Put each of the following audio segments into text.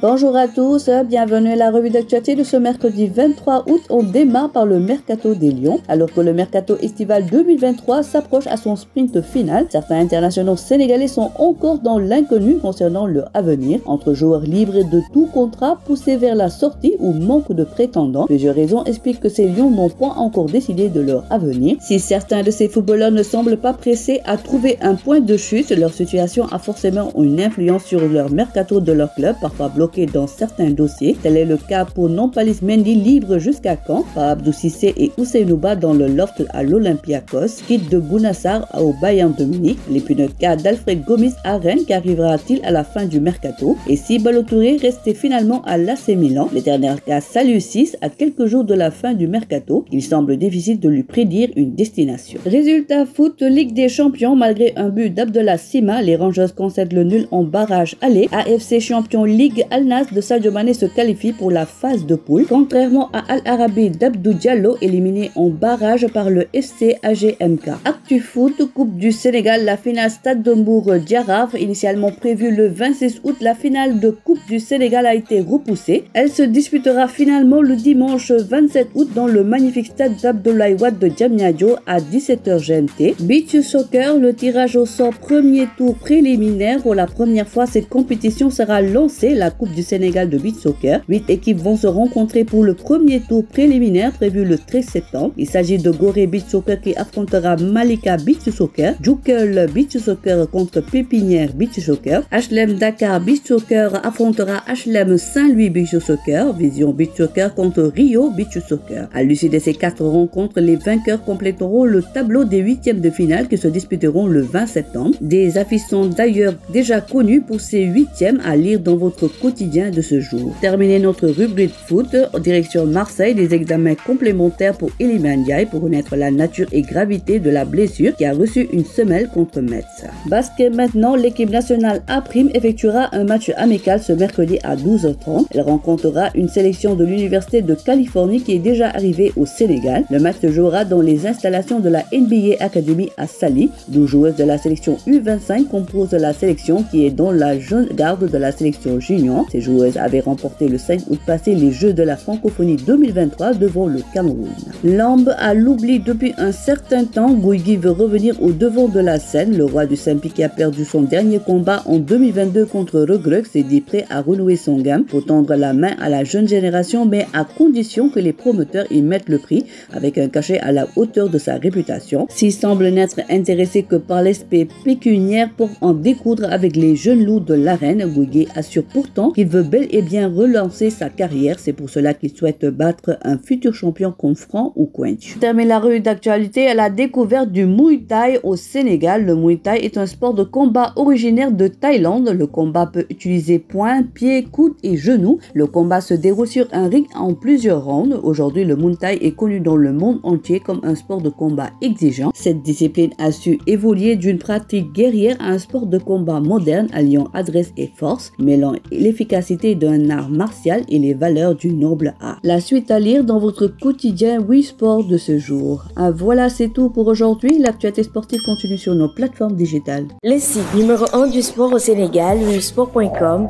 Bonjour à tous, bienvenue à la revue d'actualité de ce mercredi 23 août. On démarre par le Mercato des Lions. Alors que le Mercato estival 2023 s'approche à son sprint final, certains internationaux sénégalais sont encore dans l'inconnu concernant leur avenir. Entre joueurs libres de tout contrat poussés vers la sortie ou manque de prétendants, plusieurs raisons expliquent que ces Lions n'ont pas encore décidé de leur avenir. Si certains de ces footballeurs ne semblent pas pressés à trouver un point de chute, leur situation a forcément une influence sur leur mercato de leur club, parfois bloqué dans certains dossiers. Tel est le cas pour Nampalys Mendy, libre jusqu'à Caen, par Abdou Cissé et Ousseynou Ba dans le loft à l'Olympiakos, quitte de Bounassar au Bayern de Munich. L'épineux cas d'Alfred Gomis à Rennes, qu'arrivera-t-il à la fin du mercato? Et si Ballo Touré restait finalement à l'AC Milan? L'éternel cas Saliou Ciss, à quelques jours de la fin du mercato, il semble difficile de lui prédire une destination. Résultat foot, Ligue des Champions, malgré un but d'Abdallah Sima, les Rangers concèdent le nul en barrage aller. AFC Champions Ligue, Al Nassr de Sadio Mané se qualifie pour la phase de poule, contrairement à Al Arabi d'Abdou Diallo, éliminé en barrage par le FC AGMK. Actu foot, Coupe du Sénégal, la finale Stade de Mbour-Diaraf, initialement prévue le 26 août, la finale de Coupe du Sénégal a été repoussée. Elle se disputera finalement le dimanche 27 août dans le magnifique stade d'Abdoulaye Wade de Diamniadio à 17h GMT. Beach Soccer, le tirage au sort premier tour préliminaire. Pour la première fois, cette compétition sera lancée, la Coupe du Sénégal de Beach Soccer. 8 équipes vont se rencontrer pour le premier tour préliminaire prévu le 13 septembre. Il s'agit de Gorée Beach Soccer qui affrontera Malika Beach Soccer, Djoukel Beach Soccer contre Pépinière Beach Soccer, HLM Dakar Beach Soccer affrontera HLM Saint-Louis Beach Soccer, Vision Beach Soccer contre Rio Beach Soccer. À l'issue de ces 4 rencontres, les vainqueurs compléteront le tableau des 8e de finale qui se disputeront le 20 septembre. Des affiches sont d'ailleurs déjà connues pour ces 8e à lire dans votre quotidien de ce jour. Terminez notre rubrique foot, en direction Marseille, des examens complémentaires pour Iliman Ndiaye pour connaître la nature et gravité de la blessure qui a reçu une semelle contre Metz. Basket maintenant, l'équipe nationale A' effectuera un match amical ce mercredi à 12h30. Elle rencontrera une sélection de l'Université de Californie qui est déjà arrivée au Sénégal. Le match se jouera dans les installations de la NBA Academy à Saly. 12 joueuses de la sélection U25 composent la sélection qui est dans la jeune garde de la sélection junior. Ces joueuses avaient remporté le 5 août passé les Jeux de la francophonie 2023 devant le Cameroun. Lambe à l'oubli depuis un certain temps, Guigui veut revenir au devant de la scène. Le roi du Saint-Pi qui a perdu son dernier combat en 2022 contre Regrux s'est dit prêt à renouer son gamme pour tendre la main à la jeune génération, mais à condition que les promoteurs y mettent le prix avec un cachet à la hauteur de sa réputation. S'il semble n'être intéressé que par l'aspect pécuniaire pour en découdre avec les jeunes loups de l'arène, Guigui assure pourtant qu'il veut bel et bien relancer sa carrière. C'est pour cela qu'il souhaite battre un futur champion comme Franc ou Quench. Termine la revue d'actualité à la découverte du Muay Thai au Sénégal. Le Muay Thai est un sport de combat originaire de Thaïlande. Le combat peut utiliser poings, pieds, coudes et genoux. Le combat se déroule sur un ring en plusieurs rounds. Aujourd'hui, le Muay Thai est connu dans le monde entier comme un sport de combat exigeant. Cette discipline a su évoluer d'une pratique guerrière à un sport de combat moderne alliant adresse et force, mêlant l'efficacité d'un art martial et les valeurs du noble art. La suite à lire dans votre quotidien Wii Sport de ce jour. Voilà, c'est tout pour aujourd'hui. L'actualité sportive continue sur nos plateformes digitales. Le site numéro 1 du sport au Sénégal, wisport.com,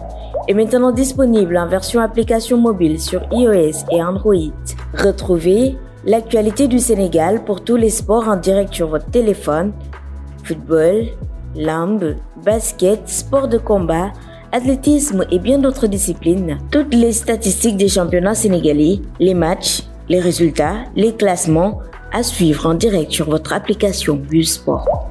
est maintenant disponible en version application mobile sur iOS et Android. Retrouvez l'actualité du Sénégal pour tous les sports en direct sur votre téléphone: football, lambe, basket, sport de combat, athlétisme et bien d'autres disciplines. Toutes les statistiques des championnats sénégalais, les matchs, les résultats, les classements à suivre en direct sur votre application Busport.